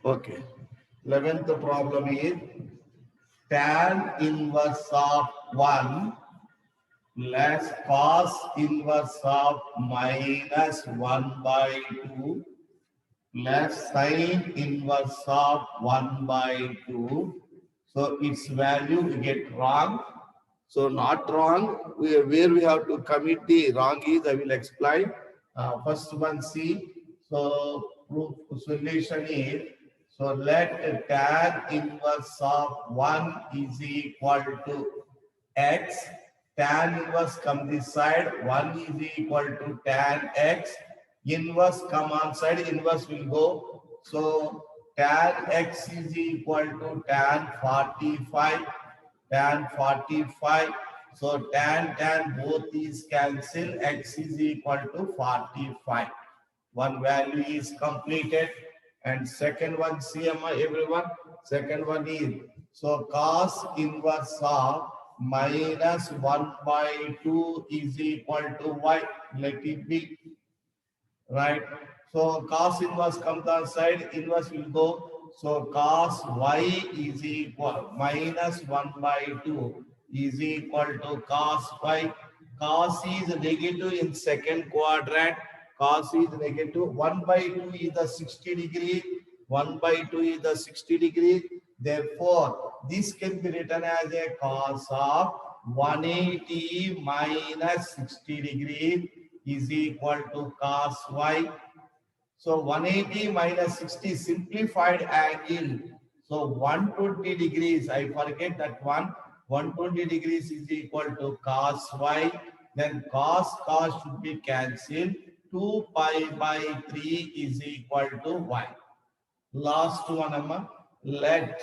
Okay. 11th problem is tan inverse of 1 plus cos inverse of minus 1 by 2 plus sine inverse of 1 by 2. So its value we get wrong. So not wrong. Where we have to commit the wrong is I will explain. First one C. So proof solution is so let tan inverse of 1 is equal to x. Tan inverse come this side. 1 is equal to tan x. Inverse come on side. Inverse will go. So tan x is equal to tan 45. Tan 45. So tan both is cancel. X is equal to 45. One value is completed. And second one, see everyone. Second one is so cos inverse of minus 1 by 2 is equal to y. Let it be. Right? So cos inverse comes on side, inverse will go. So cos y is equal minus 1 by 2 is equal to cos y. Cos is negative in second quadrant. Cos is negative. 1 by 2 is the 60 degree. 1 by 2 is the 60 degree. Therefore, this can be written as a cos of 180 minus 60 degree is equal to cos y. So 180 minus 60 simplified angle. So 120 degrees, I forget that one. 120 degrees is equal to cos y. Then cos should be cancelled. 2 pi by 3 is equal to y. Last one, Amma. Let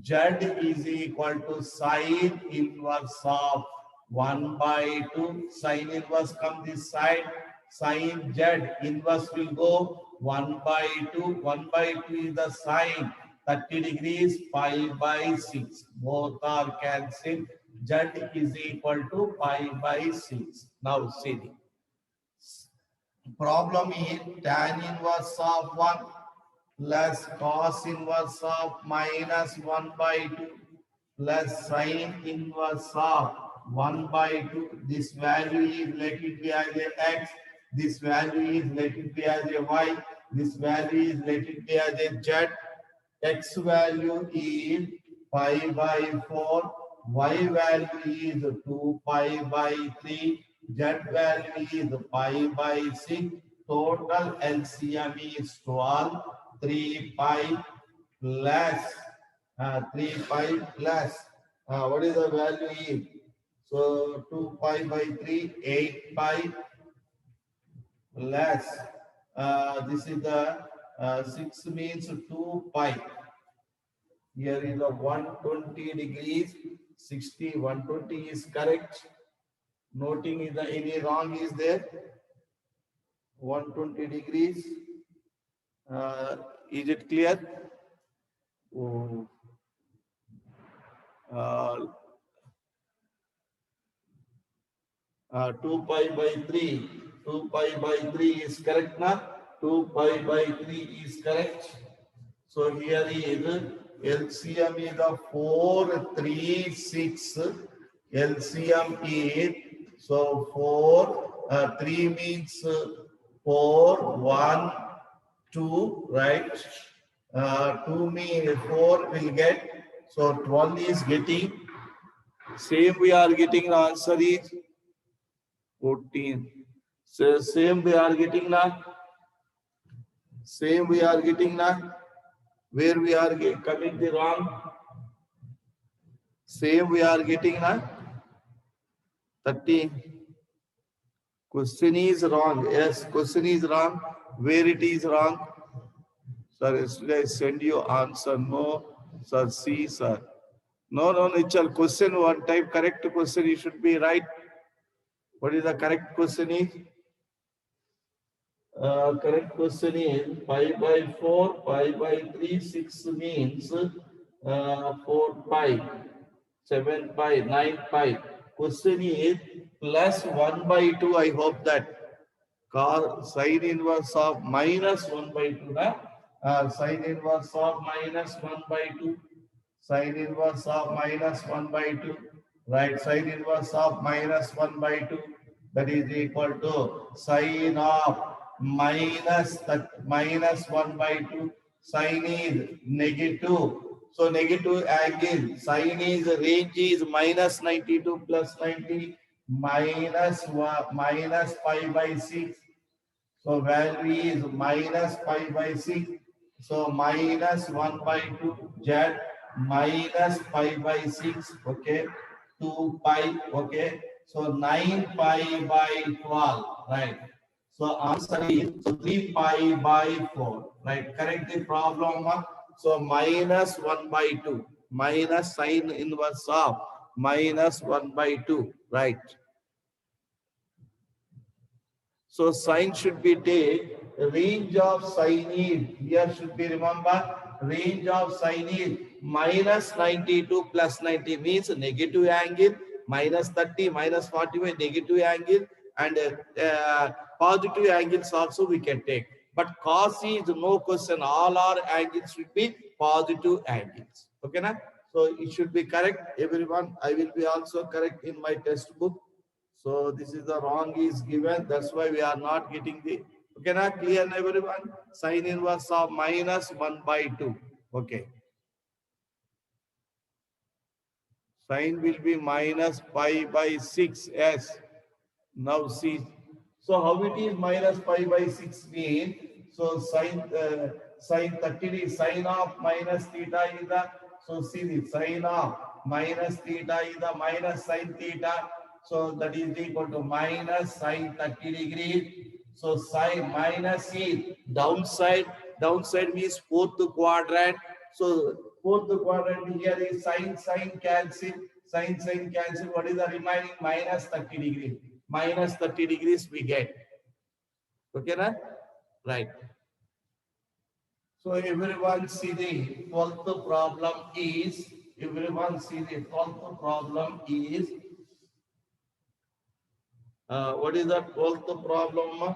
Z is equal to sine inverse of 1 by 2. Sine inverse come this side. Sine Z inverse will go 1 by 2. 1 by 2 is the sine. 30 degrees, pi by 6. Both are cancelled. Z is equal to pi by 6. Now see the problem is tan inverse of 1 plus cos inverse of minus 1 by 2 plus sine inverse of 1 by 2. This value is let it be as a x. This value is let it be as a y. This value is let it be as a z. X value is pi by 4. Y value is 2 pi by 3. Z value is pi by 6. Total LCM is 12. 3 pi plus 3 pi plus what is the value is? So 2 pi by 3, 8 pi plus this is the 6 means 2 pi. Here is the 120 degrees, 60, 120 is correct. Noting is the any wrong is there. 120 degrees. Is it clear? Oh. 2 pi by 3. 2 pi by 3 is correct now. 2 pi by 3 is correct. So here is LCM is the 4, 3, 6. LCM is so 4, 3 means 4, 1, 2, right? 2 means 4 will get. So 12 is getting. Same we are getting the answer is 14. So same we are getting now. Same we are getting now. Where we are coming the wrong. Same we are getting now. 30. Question is wrong. Yes, question is wrong. Where it is wrong? Sir, yesterday I send you answer. No, sir, see, sir. No, Nichal. Question one type correct question. You should be right. What is the correct question is? Correct question is pi by 4, pi by 3, 6 means 4 pi, 7 pi, 9 pi. Question is plus 1 by 2. I hope that sine inverse of minus 1 by 2. Sine inverse of minus 1 by 2. Sine inverse of minus 1 by 2. Right, sine inverse of minus 1 by 2. That is equal to sine of minus 1 by 2. Sine is negative. So negative angle. Sine is range is minus 92 plus 90 minus pi by 6. So value is minus pi by 6. So minus 1 by 2 z minus pi by 6. Okay. 2 pi. Okay. So 9 pi by 12. Right. So answer is so 3 pi by 4. Right. Correct the problem. So minus 1 by 2. Minus sine inverse of minus 1 by 2. Right. So sine should be take range of sine is here should be remember range of sine is minus 92 plus 90 means negative angle minus 30 minus 45 negative angle and positive angles also we can take. But cos is no question. All our angles should be positive angles. Okay, na? So it should be correct. Everyone, I will be also correct in my textbook. So this is the wrong is given. That's why we are not getting the. Okay, now clear everyone? Sine inverse of minus 1 by 2. Okay. Sine will be minus pi by 6. Yes. Now see. So how it is minus pi by 6 mean? So sine 30 is sine of minus theta is the. So see the sine of minus theta is the minus sine theta. So that is equal to minus sine 30 degrees. So sine minus is downside. Downside means fourth quadrant. So fourth quadrant here is sine cancel. Sine cancel. What is the remaining? Minus 30 degrees. Minus 30 degrees we get. Okay, na? Right. So everyone see the 12th problem is, everyone see the 12th problem is, what is the 12th problem?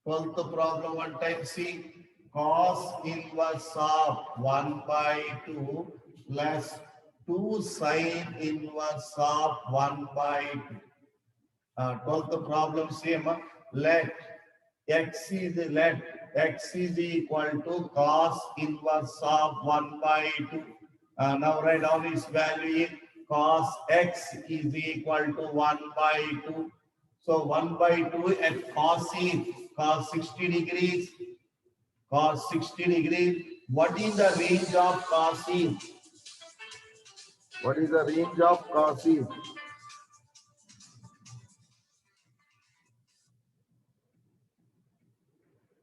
12th problem one time see cos inverse of 1 by 2 plus 2 sine inverse of 1 by 2. 12th problem same. Let x is equal to cos inverse of 1 by 2. Now write down its value. Cos x is equal to 1 by 2. So 1 by 2 at cos is cos 60 degrees. Cos 60 degrees. What is the range of cos is? What is the range of cos is?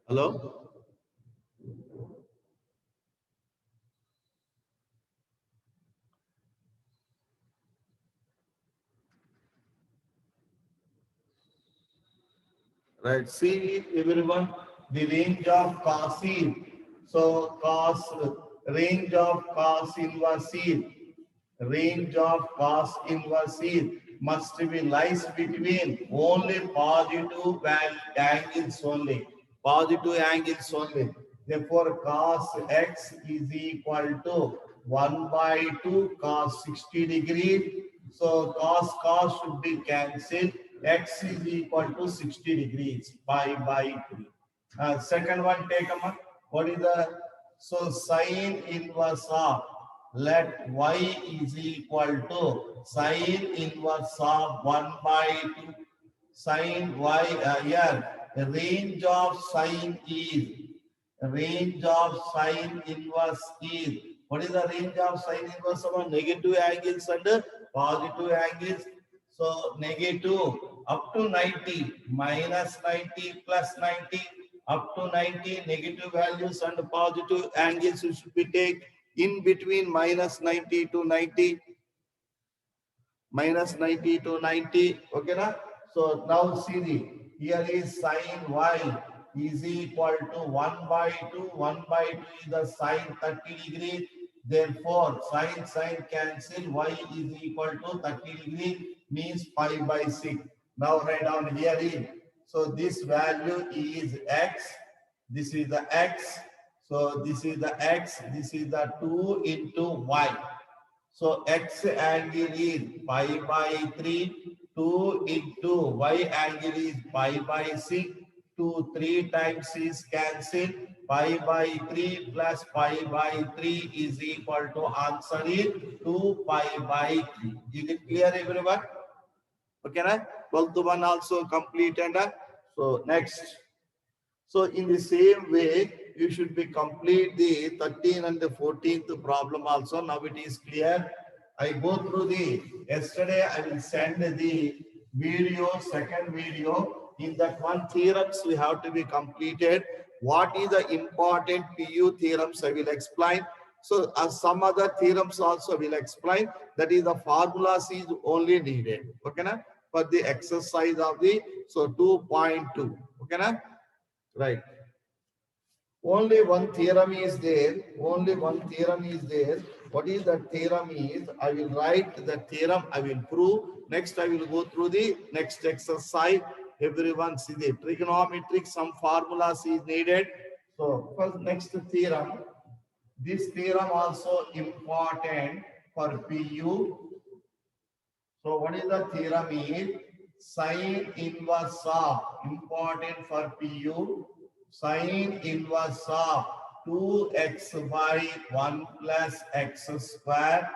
Hello? Right. See everyone, the range of cos is. So cos range of cos inverse is. Range of cos inverse is must be lies between only positive angles only. Positive angles only. Therefore, cos x is equal to 1 by 2 cos 60 degrees. So cos should be cancelled. X is equal to 60 degrees. Pi by 3. Second one, take a what is the so sine inverse of let y is equal to sine inverse of 1 by 2 sine y here the range of sine is range of sine inverse is what is the range of sine inverse of negative angles and positive angles. So negative up to 90 minus 90 plus 90 up to 90 negative values and positive angles you should be take in between minus 90 to 90 minus 90 to 90. Okay na? So now see the here is sine y is equal to 1 by 2. 1 by 2 is the sine 30 degrees. Therefore, sine cancel y is equal to 30 degrees means pi by 6. Now write down here is so this value is x. This is the x. So this is the x. This is the 2 into y. So x angle is pi by 3. 2 into y angle is pi by 6. 2, 3 times is cancelled. Pi by 3 plus pi by 3 is equal to answer is 2 pi by 3. Is it clear, everyone? Okay, na? 12th one also completed. So next. So in the same way, you should be complete the 13th and the 14th problem also. Now it is clear. I go through the, yesterday I will send the video, second video. In that one theorems we have to be completed. What is the important PU theorems I will explain. So some other theorems also will explain. That is the formulas is only needed. Okay, na? For the exercise of the, so 2.2. Okay, na? Right. Only one theorem is there. Only one theorem is there. What is that theorem is? I will write the theorem. I will prove. Next, I will go through the next exercise. Everyone see the trigonometric. Some formulas is needed. So first, next theorem. This theorem also important for PU. So what is the theorem is? Sine inverse of, important for PU, sine inverse of 2x by 1 plus x square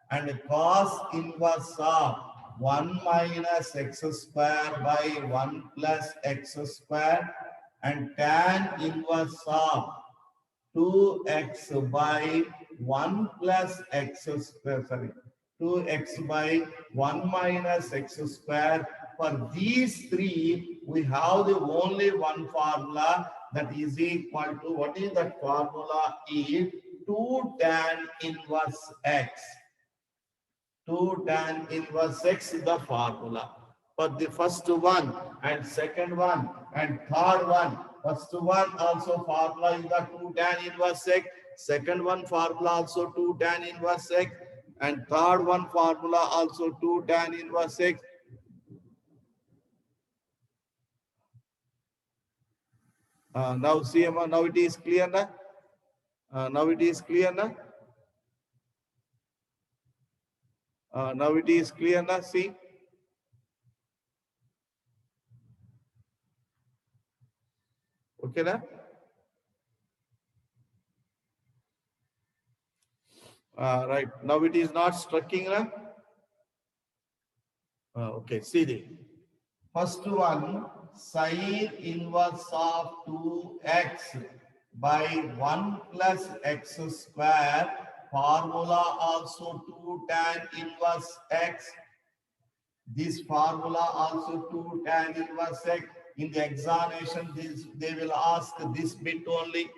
and cos inverse of 1 minus x square by 1 plus x square and tan inverse of 2x by 1 plus x square, sorry, 2x by 1 minus x square. For these three, we have the only one formula that is equal to, what is that formula is 2 tan inverse x. 2 tan inverse x is the formula. For the first one and second one and third one, first one also formula is the 2 tan inverse x. Second one formula also 2 tan inverse x. And third one formula also 2 tan inverse x. Now see, now it is clear now. Now it is clear now. Now it is clear now. See. Okay now. Right. Now it is not striking now. Okay. See the first one, sine inverse of 2x by 1 plus x square, formula also 2 tan inverse x. This formula also 2 tan inverse x. In the examination, they will ask this bit only.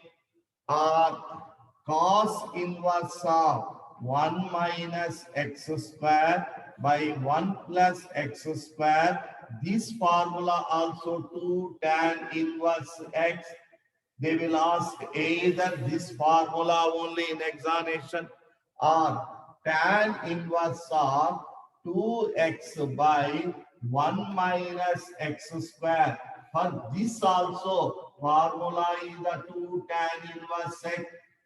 Cos inverse of 1 minus x square by 1 plus x square. This formula also 2 tan inverse x. They will ask either this formula only in examination or tan inverse of 2x by 1 minus x square. For this also formula is the 2 tan inverse x.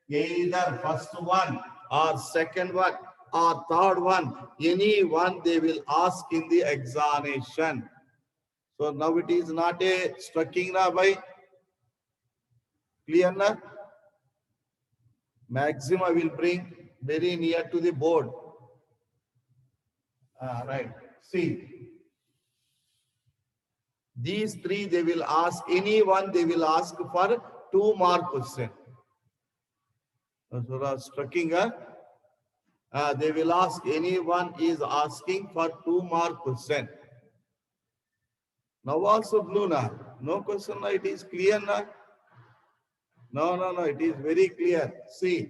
Either first one or second one or third one, any one they will ask in the examination. So now it is not a striking na by clear na. Maximum I will bring very near to the board. Right. See, these three they will ask, any one they will ask for 2 mark question. So striking, they will ask, anyone is asking for 2 mark question. Now also blue na, no question, it is clear na. No, it is very clear. See,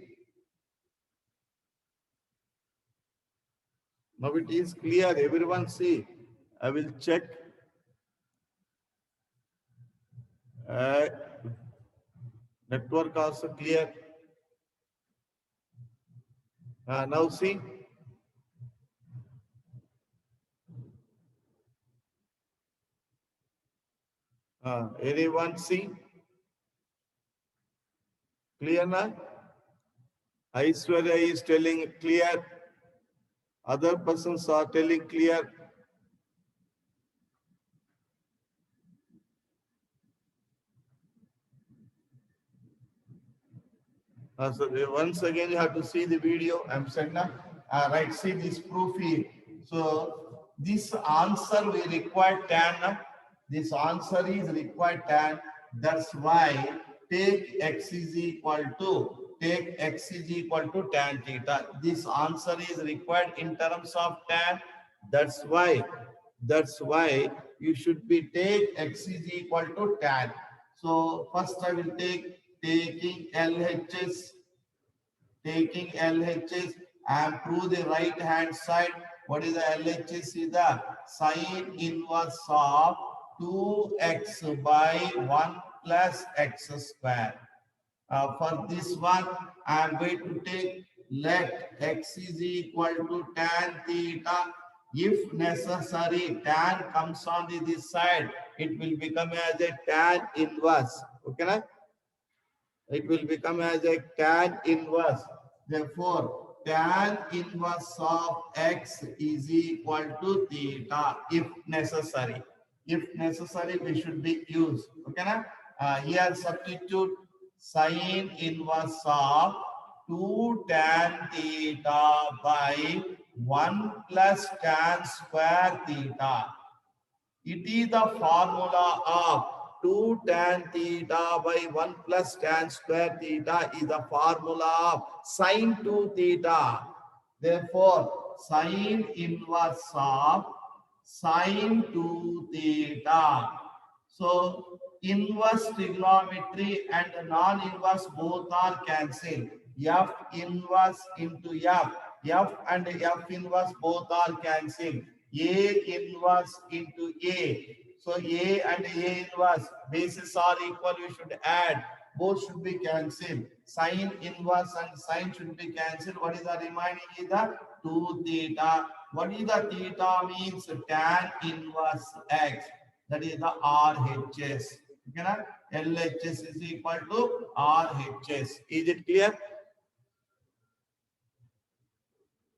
now it is clear, everyone see. I will check. Network also clear. Now see. Anyone see? Clear na? Aishwarya is telling clear. Other persons are telling clear. So once again, you have to see the video. I'm saying now, right? See this proof here. So this answer we require tan. This answer is required tan. That's why take x is equal to tan theta. This answer is required in terms of tan. That's why that's why you should be take x is equal to tan. So first I will taking LHS, taking LHS and through the right hand side. What is the LHS? Is the sine inverse of 2x by 1 plus x square. For this one, I am going to take let x is equal to tan theta. If necessary, tan comes on this side, it will become as a tan inverse. Okay, na? It will become as a tan inverse. Therefore, tan inverse of x is equal to theta if necessary. If necessary, we should be used. Okay, na? Here substitute sine inverse of 2 tan theta by 1 plus tan square theta. It is the formula of 2 tan theta by 1 plus tan square theta is the formula of sine 2 theta. Therefore, sine inverse of sine 2 theta. So, inverse trigonometry and non-inverse both are cancelled. F inverse into F. F and F inverse both are cancelled. A inverse into A. So A and A inverse bases are equal. You should add. Both should be cancelled. Sine inverse and sine should be cancelled. What is the remaining? Is the 2 theta. What is the theta means? Tan inverse x. That is the RHS. Okay, na? LHS is equal to RHS. Is it clear?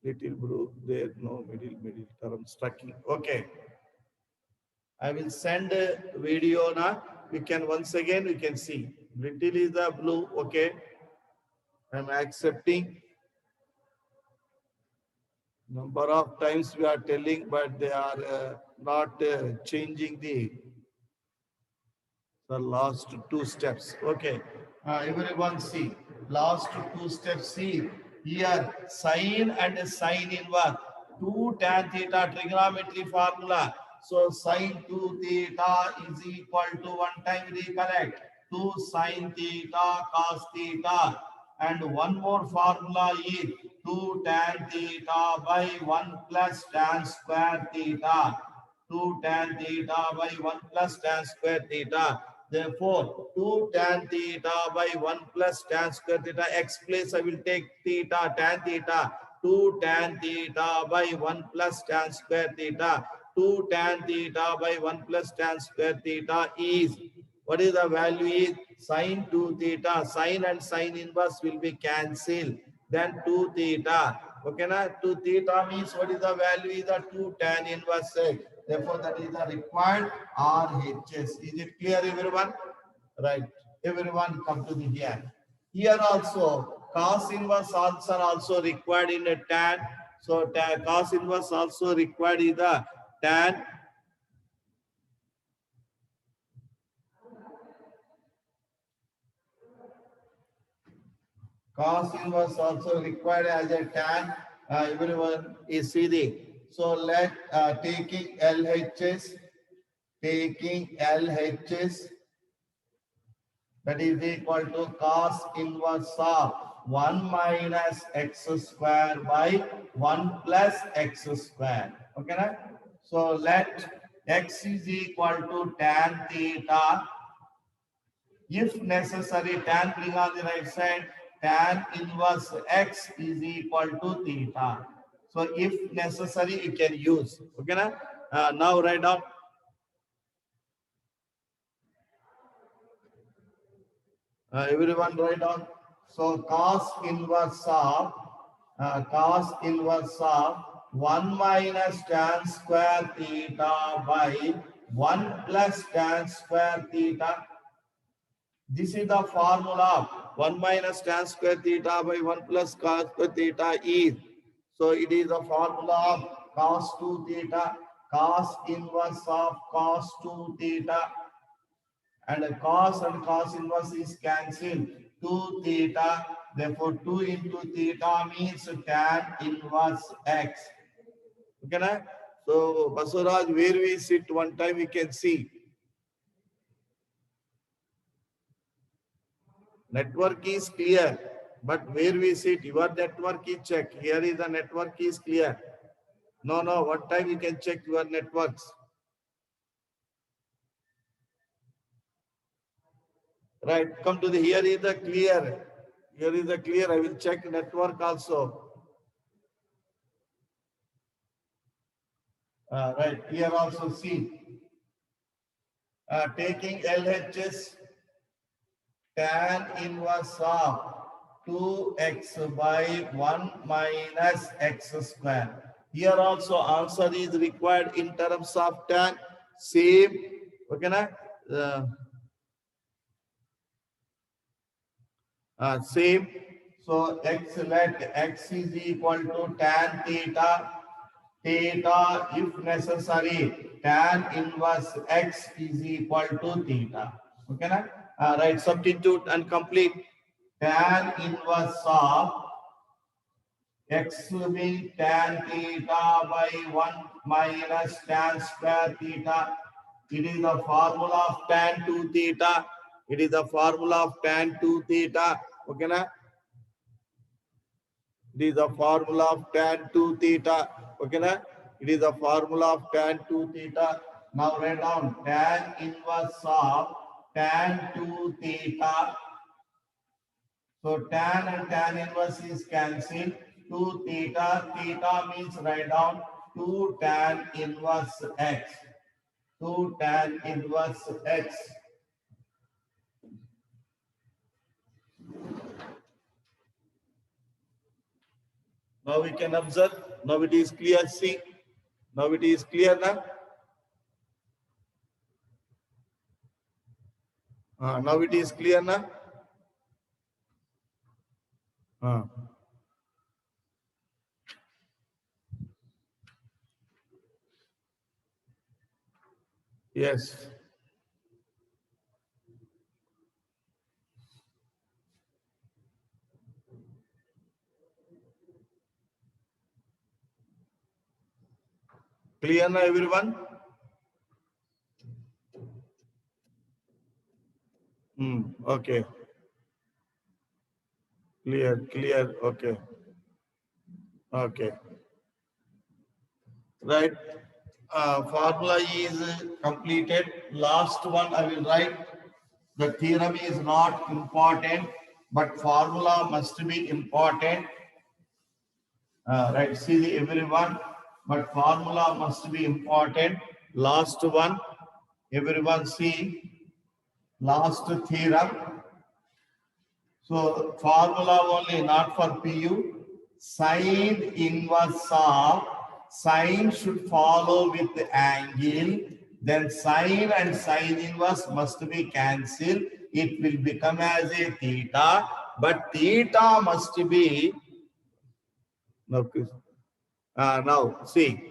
Little blue there, no middle term stacking. Okay. I will send a video now. We can once again we can see. Little is the blue. Okay. I'm accepting. Number of times we are telling, but they are not changing the last two steps. Okay. Everyone see. Last two steps see. Here sine and sine inverse. 2 tan theta trigonometry formula. So sine 2 theta is equal to 1 time recollect. 2 sine theta cos theta. And one more formula is 2 tan theta by 1 plus tan square theta. 2 tan theta by 1 plus tan square theta. Therefore, 2 tan theta by 1 plus tan square theta. X place I will take theta, tan theta. 2 tan theta by 1 plus tan square theta. 2 tan theta by 1 plus tan square theta is, what is the value is? Sine 2 theta. Sine and sine inverse will be cancelled. Then 2 theta. Okay, na? 2 theta means what is the value? Is the 2 tan inverse x. Therefore, that is the required RHS. Is it clear, everyone? Right. Everyone come to the here. Here also, cos inverse answer also required in a tan. So, cos inverse also required in the tan. Cos inverse also required as a tan. Everyone is seeing. So, let taking LHS, that is equal to cos inverse of 1 minus x square by 1 plus x square. Okay, right? So let x is equal to tan theta. If necessary, tan bring on the right side, tan inverse x is equal to theta. So if necessary, you can use. Okay, na? Now write down. Everyone write down. So cos inverse of 1 minus tan square theta by 1 plus tan square theta. This is the formula. 1 minus tan square theta by 1 plus cos square theta is. So it is the formula of cos 2 theta, cos inverse of cos 2 theta, and cos inverse is cancelled. 2 theta. Therefore, 2 into theta means tan inverse x. Okay, na? So, Basuraj, where we sit one time we can see. Network is clear, but where we sit, your network is check. Here is the network is clear. No, one time you can check your networks. Right, come to the, here is the clear. Here is the clear. I will check network also. Right, here also see. Taking LHS, tan inverse of 2x by 1 minus x square. Here also answer is required in terms of tan. Same. Okay, na? Same. So let x is equal to tan theta. Theta, if necessary, tan inverse x is equal to theta. Okay, na? Right, substitute and complete. Tan inverse of x will be tan theta by 1 minus tan square theta. It is the formula of tan 2 theta. It is the formula of tan 2 theta. Okay, na? It is the formula of tan 2 theta. Okay, na? It is the formula of tan 2 theta. Now write down tan inverse of tan 2 theta. So tan and tan inverse is cancelled. 2 theta. Theta means write down 2 tan inverse x. 2 tan inverse x. Now we can observe. Now it is clear. See. Now it is clear now. Now it is clear now. Yes. Clear now, everyone? Okay. Clear. Okay. Okay. Right. Formula is completed. Last one I will write. The theorem is not important, but formula must be important. Right. See everyone, but formula must be important. Last one. Everyone see. Last theorem. So formula only, not for PU. Sine inverse of, sine should follow with the angle. Then sine and sine inverse must be cancelled. It will become as a theta. But theta must be, now see,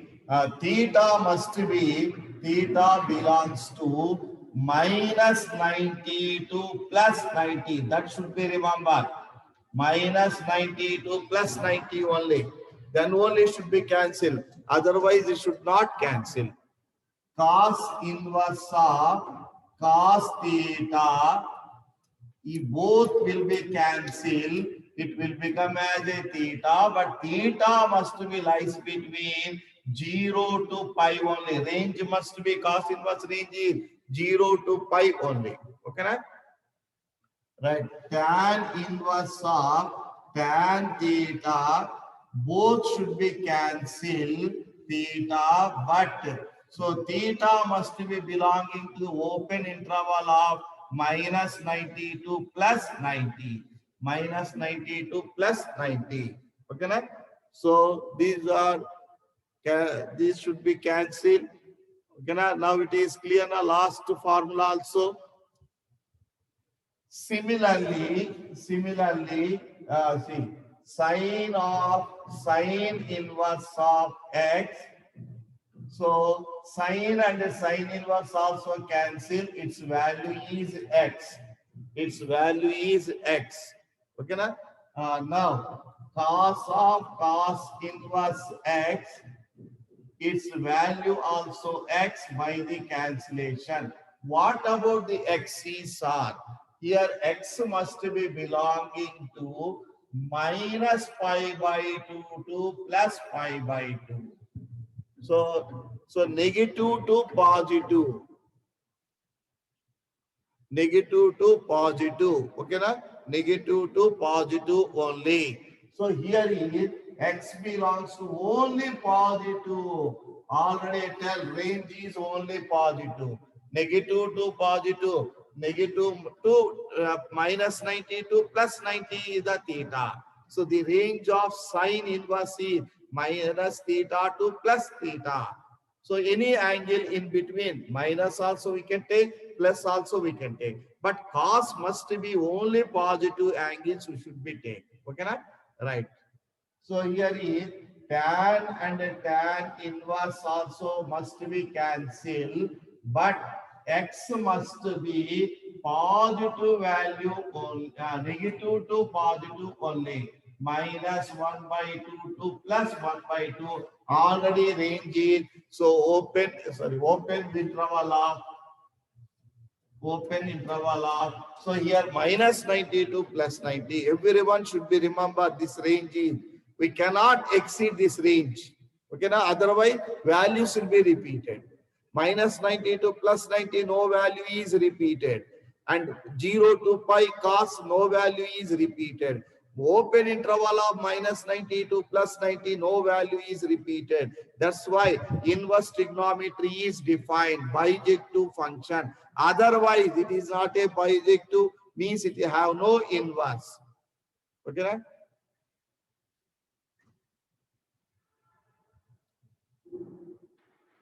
theta must be, theta belongs to minus 90 to plus 90. That should be remembered. Minus 90 to plus 90 only. Then only should be cancelled. Otherwise, it should not cancel. Cos inverse of cos theta, if both will be cancelled, it will become as a theta, but theta must be lies between 0 to pi only. Range must be, cos inverse range is 0 to pi only. Okay, na? Right. Tan inverse of tan theta, both should be cancelled, theta, but so theta must be belonging to the open interval of minus 90 to plus 90. minus 90 to plus 90. Okay, na? So these should be cancelled. Okay, na? Now it is clear. Na? Last formula also. Similarly, see, sine inverse of x. So sine and sine inverse also cancel. Its value is x. Its value is x. Okay, na? Now cos of cos inverse x, its value also x by the cancellation. What about the x's are? Here x must be belonging to minus pi by 2 to plus pi by 2. So negative to positive. Negative to positive. Okay, na? Negative to positive only. So here is x belongs to only positive. Already tell range is only positive. Negative to positive. Negative to minus 90 to plus 90 is the theta. So the range of sine inverse is minus theta to plus theta. So any angle in between, minus also we can take, plus also we can take. But cos must be only positive angles we should be take. Okay, na? Right. So here is tan and tan inverse also must be cancelled, but x must be positive value only, negative to positive only. Minus 1 by 2 to plus 1 by 2 already range is. So open interval of. So here minus 90 to plus 90. Everyone should be remember this range is. We cannot exceed this range. Okay, now otherwise values will be repeated. Minus 90 to plus 90, no value is repeated. And 0 to pi cos, no value is repeated. Open interval of minus 90 to plus 90, no value is repeated. That's why inverse trigonometry is defined bijective function. Otherwise, it is not a bijective, means it have no inverse. Okay, right?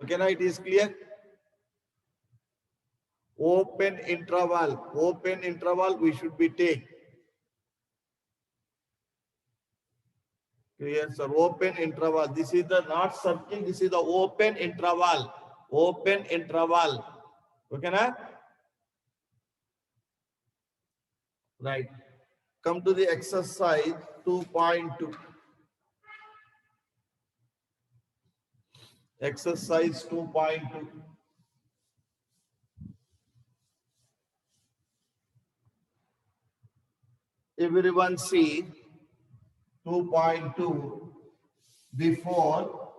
Okay, now it is clear. Open interval we should be take. Clear, sir. Open interval. This is the not circle. This is the open interval. Open interval. Okay, na? Right. Come to the exercise 2.2. Exercise 2.2. Everyone see 2.2. Before,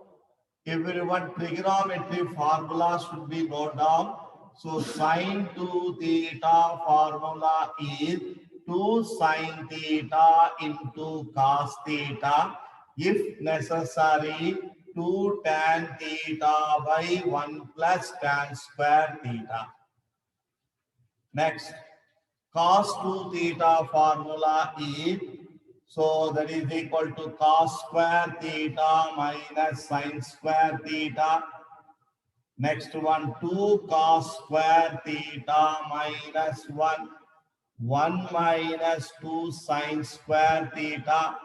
everyone trigonometry formula should be noted down. So sine 2 theta formula is 2 sine theta into cos theta. If necessary, 2 tan theta by 1 plus tan square theta. Next, cos 2 theta formula is, so that is equal to cos square theta minus sine square theta. Next one, 2 cos square theta minus 1. 1 minus 2 sine square theta.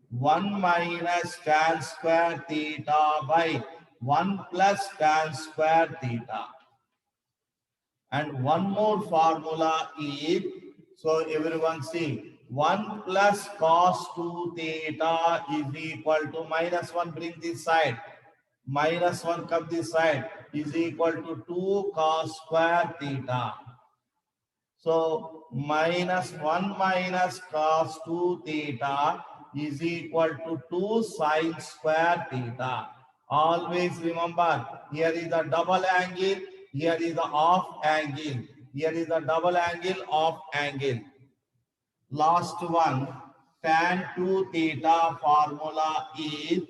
1 minus tan square theta by 1 plus tan square theta. And one more formula is, so everyone see, 1 plus cos 2 theta is equal to minus 1, bring this side. Minus 1 come this side, is equal to 2 cos square theta. So minus 1 minus cos 2 theta is equal to 2 sine square theta. Always remember, here is the double angle, here is the off angle, here is the double angle, off angle. Last one, tan 2 theta formula is,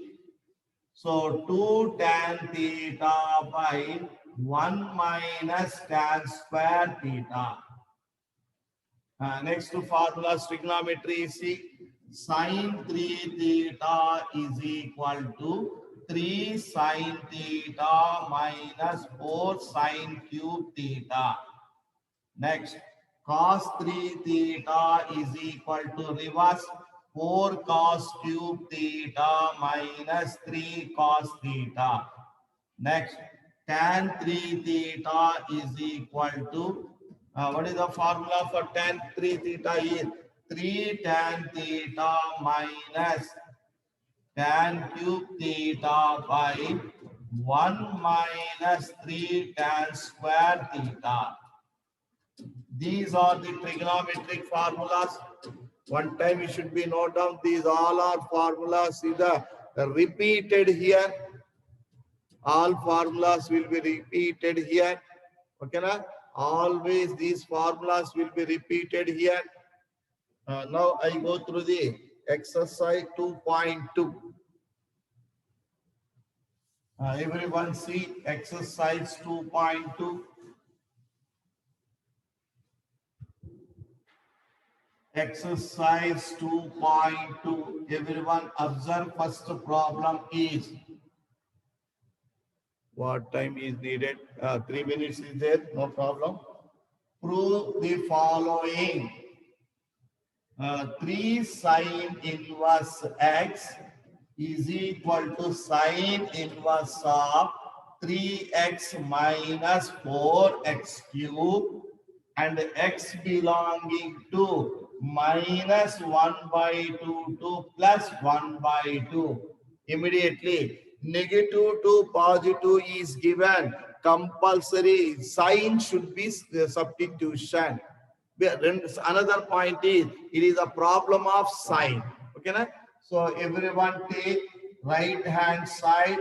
so 2 tan theta by 1 minus tan square theta. Next to formulas trigonometry, see sine 3 theta is equal to 3 sine theta minus 4 sine cube theta. Next, cos 3 theta is equal to reverse 4 cos cube theta minus 3 cos theta. Next, tan 3 theta is equal to, what is the formula for tan 3 theta is 3 tan theta minus tan cube theta by 1 minus 3 tan square theta. These are the trigonometric formulas. One time you should be note down. These all are formulas. Either repeated here. All formulas will be repeated here. Okay, na? Always these formulas will be repeated here. Now I go through the exercise 2.2. Everyone see exercise 2.2. Exercise 2.2. Everyone observe first problem is. What time is needed? 3 minutes is there, no problem. Prove the following. 3 sine inverse x is equal to sine inverse of 3x minus 4x cube and x belonging to minus 1 by 2 to plus 1 by 2. Immediately, negative to positive is given. Compulsory sign should be substitution. Another point is, it is a problem of sign. Okay, na? So everyone take right hand side,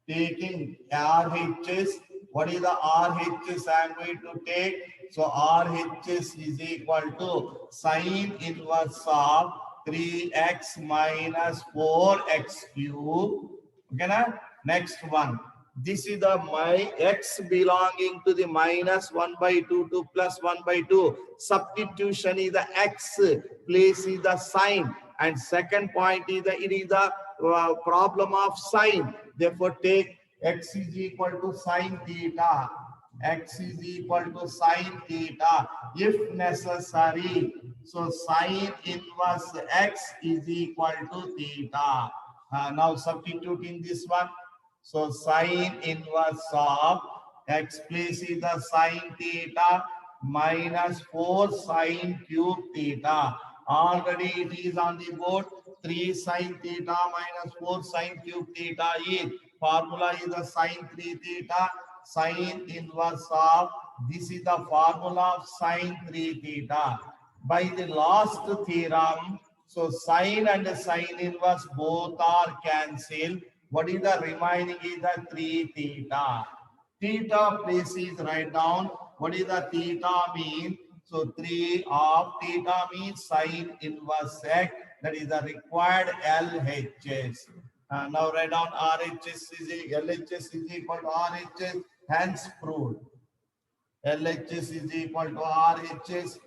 taking RHS. What is the RHS I am going to take? So RHS is equal to sine inverse of 3x minus 4x cube. Okay, na? Next one. This is the my x belonging to the minus 1 by 2 to plus 1 by 2. Substitution is the x, place is the sign. And second point is that it is the problem of sign. Therefore, take x is equal to sine theta. X is equal to sine theta if necessary. So sine inverse x is equal to theta. Now substituting this one. So sine inverse of x place is the sine theta minus 4 sine cube theta. Already it is on the board. 3 sine theta minus 4 sine cube theta is formula is the sine 3 theta sine inverse of, this is the formula of sine 3 theta. By the last theorem, so sine and sine inverse both are cancelled. What is the remaining is the 3 theta. Theta place is write down. What is the theta mean? So 3 of theta means sine inverse x. That is the required LHS. Now write down RHS is LHS is equal to RHS. Hence proved. LHS is equal to RHS.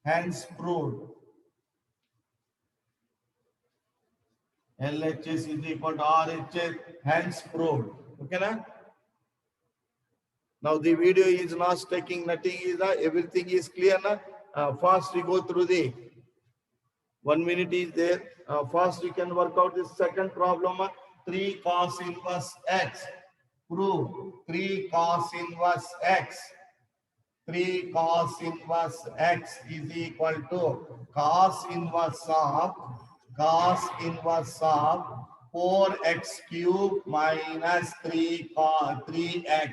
Hence proved. LHS is equal to RHS. Hence proved. Okay, na? Now the video is not taking nothing. Is everything is clear, na? First we go through the 1 minute is there. First you can work out this second problem. 3 cos inverse x. Prove 3 cos inverse x. 3 cos inverse x is equal to cos inverse of 4x cube minus 3x.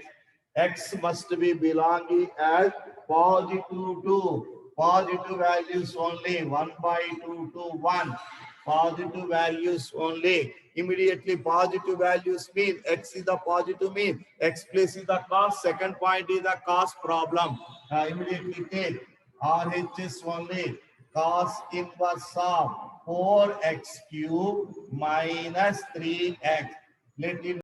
X must be belonging as positive to positive values only. 1 by 2 to 1. Positive values only. Immediately positive values mean x is the positive mean. X place is the cos. Second point is the cos problem. Immediately take RHS only. Cos inverse of 4x cube minus 3x. Let it